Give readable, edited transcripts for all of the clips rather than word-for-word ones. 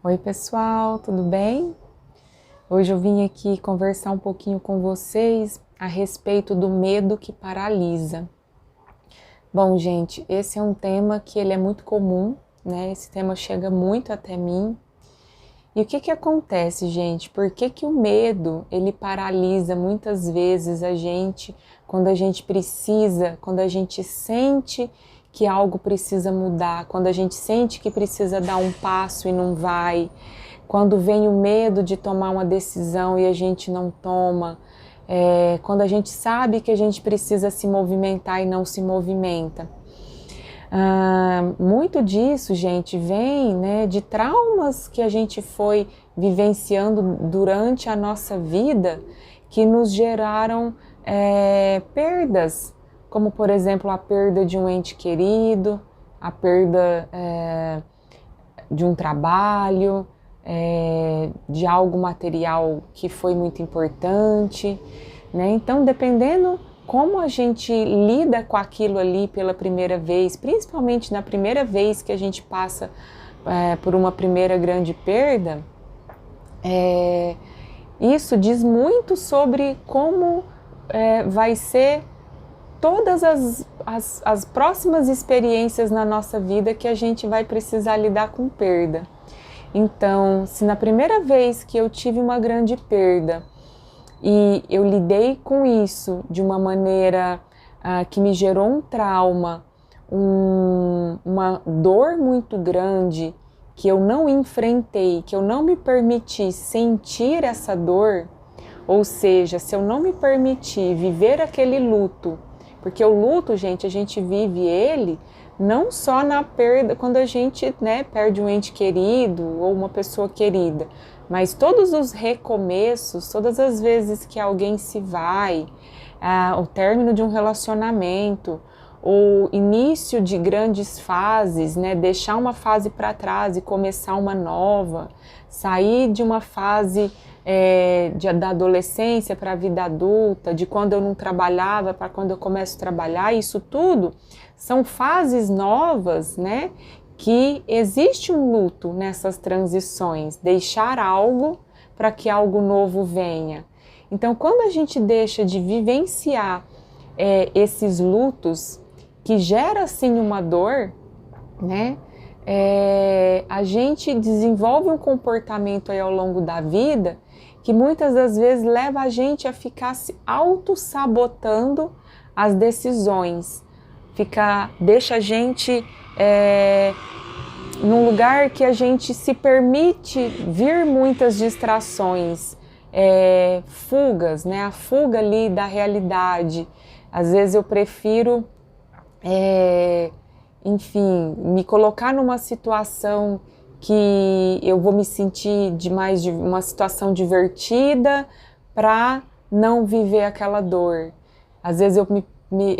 Oi pessoal, tudo bem? Hoje eu vim aqui conversar um pouquinho com vocês a respeito do medo que paralisa. Bom, gente, esse é um tema que ele é muito comum, né? Esse tema chega muito até mim. E o que acontece, gente? Por que o medo, ele paralisa muitas vezes a gente quando a gente precisa, quando a gente sente que algo precisa mudar, quando a gente sente que precisa dar um passo e não vai, quando vem o medo de tomar uma decisão e a gente não toma, quando a gente sabe que a gente precisa se movimentar e não se movimenta. Muito disso, gente, vem, né, de traumas que a gente foi vivenciando durante a nossa vida que nos geraram perdas, como por exemplo a perda de um ente querido, a perda de um trabalho, de algo material que foi muito importante, né? Então, dependendo como a gente lida com aquilo ali pela primeira vez, principalmente na primeira vez que a gente passa por uma primeira grande perda, isso diz muito sobre como vai ser todas as próximas experiências na nossa vida que a gente vai precisar lidar com perda. Então, se na primeira vez que eu tive uma grande perda e eu lidei com isso de uma maneira que me gerou um trauma, uma dor muito grande, que eu não enfrentei, que eu não me permiti sentir essa dor, ou seja, se eu não me permiti viver aquele luto, porque o luto, gente, a gente vive ele não só na perda, quando a gente, né, perde um ente querido ou uma pessoa querida, mas todos os recomeços, todas as vezes que alguém se vai, o término de um relacionamento, o início de grandes fases, né, deixar uma fase para trás e começar uma nova, sair de uma fase da adolescência para a vida adulta, de quando eu não trabalhava para quando eu começo a trabalhar, isso tudo são fases novas, né? Que existe um luto nessas transições, deixar algo para que algo novo venha. Então, quando a gente deixa de vivenciar esses lutos, que gera sim uma dor, né? A gente desenvolve um comportamento aí ao longo da vida que muitas das vezes leva a gente a ficar se auto-sabotando as decisões, deixa a gente num lugar que a gente se permite vir muitas distrações, fugas, né? A fuga ali da realidade. Às vezes eu prefiro, enfim, me colocar numa situação que eu vou me sentir de uma situação divertida para não viver aquela dor. Às vezes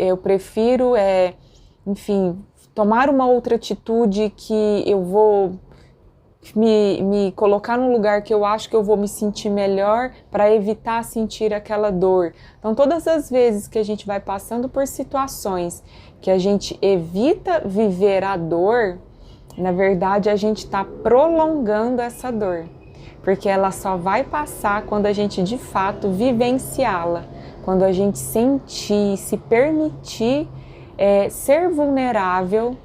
eu prefiro, enfim, tomar uma outra atitude que eu vou me colocar num lugar que eu acho que eu vou me sentir melhor para evitar sentir aquela dor. Então, todas as vezes que a gente vai passando por situações que a gente evita viver a dor, na verdade a gente está prolongando essa dor, porque ela só vai passar quando a gente de fato vivenciá-la, quando a gente sentir, se permitir ser vulnerável,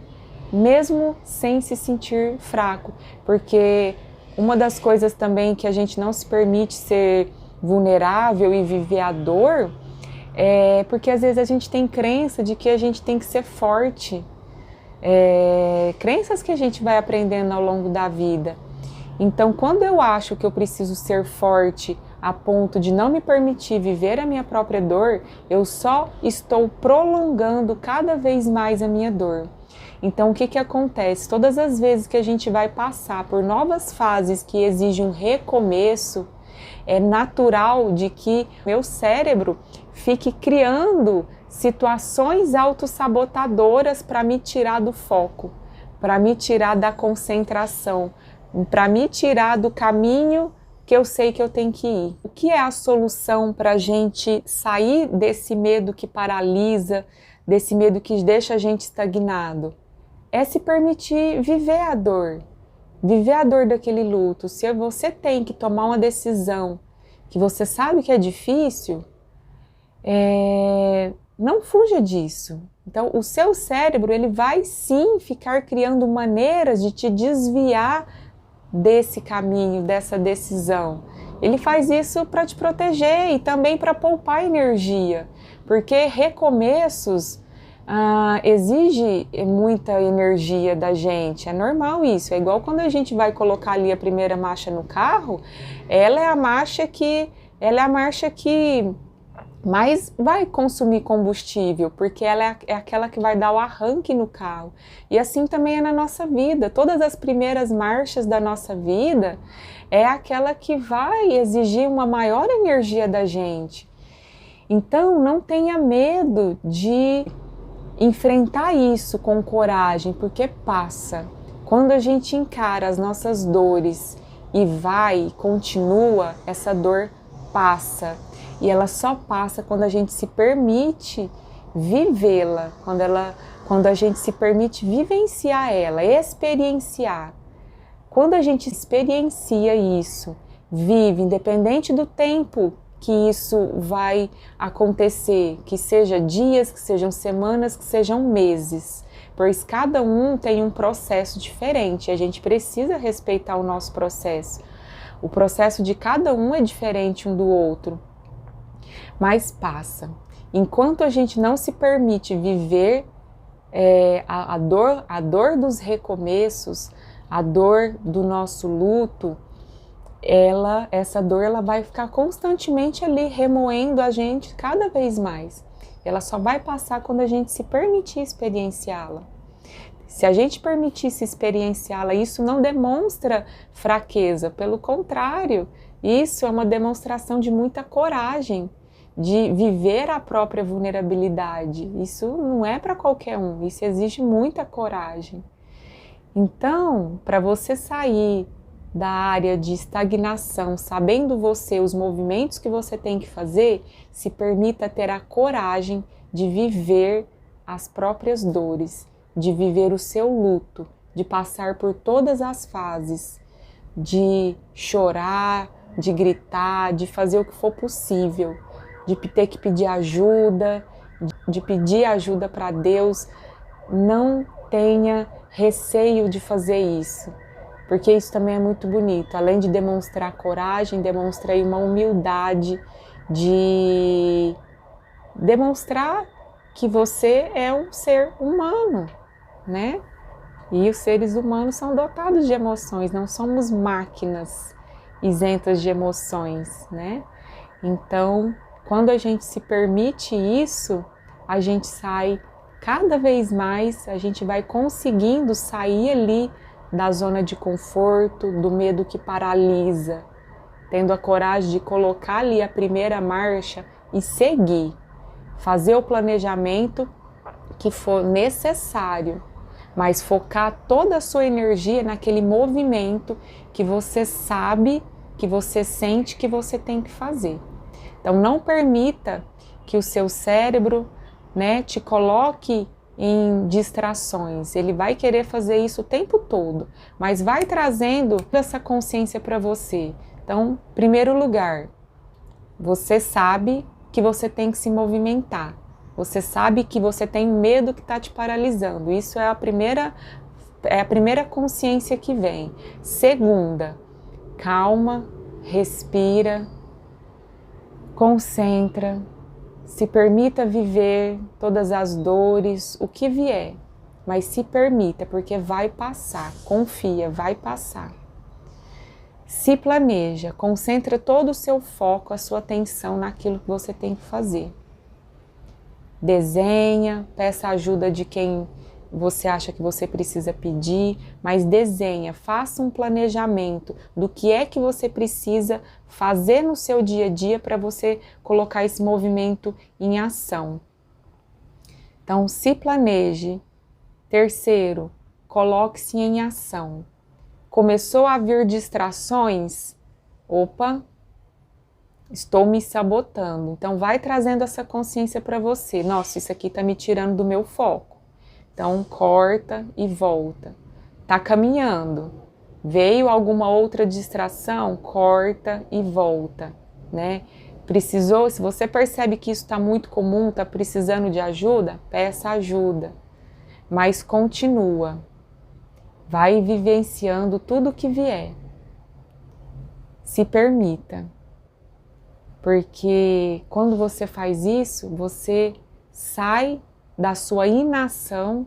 mesmo sem se sentir fraco, porque uma das coisas também que a gente não se permite ser vulnerável e viver a dor porque às vezes a gente tem crença de que a gente tem que ser forte, crenças que a gente vai aprendendo ao longo da vida. Então, quando eu acho que eu preciso ser forte a ponto de não me permitir viver a minha própria dor, eu só estou prolongando cada vez mais a minha dor. Então, o que acontece? Todas as vezes que a gente vai passar por novas fases que exigem um recomeço, é natural de que meu cérebro fique criando situações autossabotadoras para me tirar do foco, para me tirar da concentração, para me tirar do caminho que eu sei que eu tenho que ir. O que é a solução para a gente sair desse medo que paralisa, desse medo que deixa a gente estagnado? É se permitir viver a dor, viver a dor daquele luto, se você tem que tomar uma decisão que você sabe que é difícil, não fuja disso. Então, o seu cérebro, ele vai sim ficar criando maneiras de te desviar desse caminho, dessa decisão. Ele faz isso para te proteger e também para poupar energia, porque recomeços exige muita energia da gente, é normal isso, é igual quando a gente vai colocar ali a primeira marcha no carro, ela é a marcha que mais vai consumir combustível, porque ela é aquela que vai dar o arranque no carro. E assim também é na nossa vida. Todas as primeiras marchas da nossa vida é aquela que vai exigir uma maior energia da gente. Então, não tenha medo de enfrentar isso com coragem, porque passa. Quando a gente encara as nossas dores e continua, essa dor passa. E ela só passa quando a gente se permite vivê-la, quando a gente se permite vivenciar ela, experienciar. Quando a gente experiencia isso, vive, independente do tempo que isso vai acontecer, que seja dias, que sejam semanas, que sejam meses, pois cada um tem um processo diferente, a gente precisa respeitar o nosso processo. O processo de cada um é diferente um do outro. Mas passa. Enquanto a gente não se permite viver a dor dos recomeços, a dor do nosso luto, essa dor ela vai ficar constantemente ali remoendo a gente cada vez mais. Ela só vai passar quando a gente se permitir experienciá-la. Se a gente permitir se experienciá-la, isso não demonstra fraqueza, pelo contrário, isso é uma demonstração de muita coragem, de viver a própria vulnerabilidade. Isso não é para qualquer um, isso exige muita coragem. Então, para você sair da área de estagnação, sabendo você os movimentos que você tem que fazer, se permita ter a coragem de viver as próprias dores, de viver o seu luto, de passar por todas as fases, de chorar, de gritar, de fazer o que for possível, de ter que pedir ajuda, de pedir ajuda para Deus. Não tenha receio de fazer isso, porque isso também é muito bonito. Além de demonstrar coragem, demonstra aí uma humildade, de demonstrar que você é um ser humano, né? E os seres humanos são dotados de emoções, não somos máquinas isentas de emoções, né? Então, quando a gente se permite isso, a gente sai cada vez mais, a gente vai conseguindo sair ali da zona de conforto, do medo que paralisa, tendo a coragem de colocar ali a primeira marcha e seguir, fazer o planejamento que for necessário, mas focar toda a sua energia naquele movimento que você sabe, que você sente que você tem que fazer. Então não permita que o seu cérebro, né, te coloque em distrações. Ele vai querer fazer isso o tempo todo, mas vai trazendo essa consciência para você. Então, em primeiro lugar, você sabe que você tem que se movimentar. Você sabe que você tem medo que está te paralisando. Isso é a primeira consciência que vem. Segunda, calma, respira, concentra, se permita viver todas as dores, o que vier, mas se permita, porque vai passar, confia, vai passar. Se planeja, concentra todo o seu foco, a sua atenção naquilo que você tem que fazer. Desenha, peça ajuda de quem você acha que você precisa pedir, mas desenha, faça um planejamento do que é que você precisa fazer no seu dia a dia para você colocar esse movimento em ação. Então, se planeje. Terceiro, coloque-se em ação. Começou a vir distrações? Opa, estou me sabotando. Então, vai trazendo essa consciência para você. Nossa, isso aqui está me tirando do meu foco. Então, corta e volta. Tá caminhando. Veio alguma outra distração, corta e volta, né? Precisou, se você percebe que isso está muito comum, está precisando de ajuda, peça ajuda, mas continua, vai vivenciando tudo que vier, se permita, porque quando você faz isso, você sai da sua inação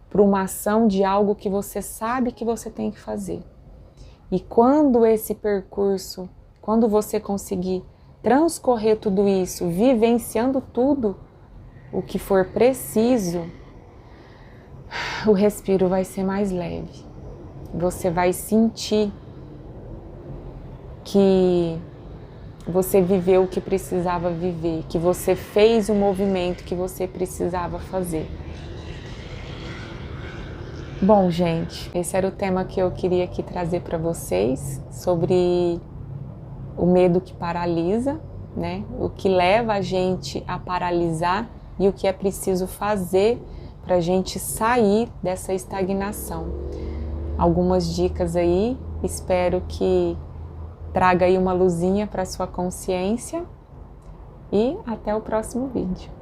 para uma ação de algo que você sabe que você tem que fazer. E quando esse percurso, quando você conseguir transcorrer tudo isso, vivenciando tudo o que for preciso, o respiro vai ser mais leve. Você vai sentir que você viveu o que precisava viver, que você fez o movimento que você precisava fazer. Bom, gente, esse era o tema que eu queria aqui trazer para vocês, sobre o medo que paralisa, né? O que leva a gente a paralisar e o que é preciso fazer para a gente sair dessa estagnação. Algumas dicas aí, espero que traga aí uma luzinha para sua consciência e até o próximo vídeo.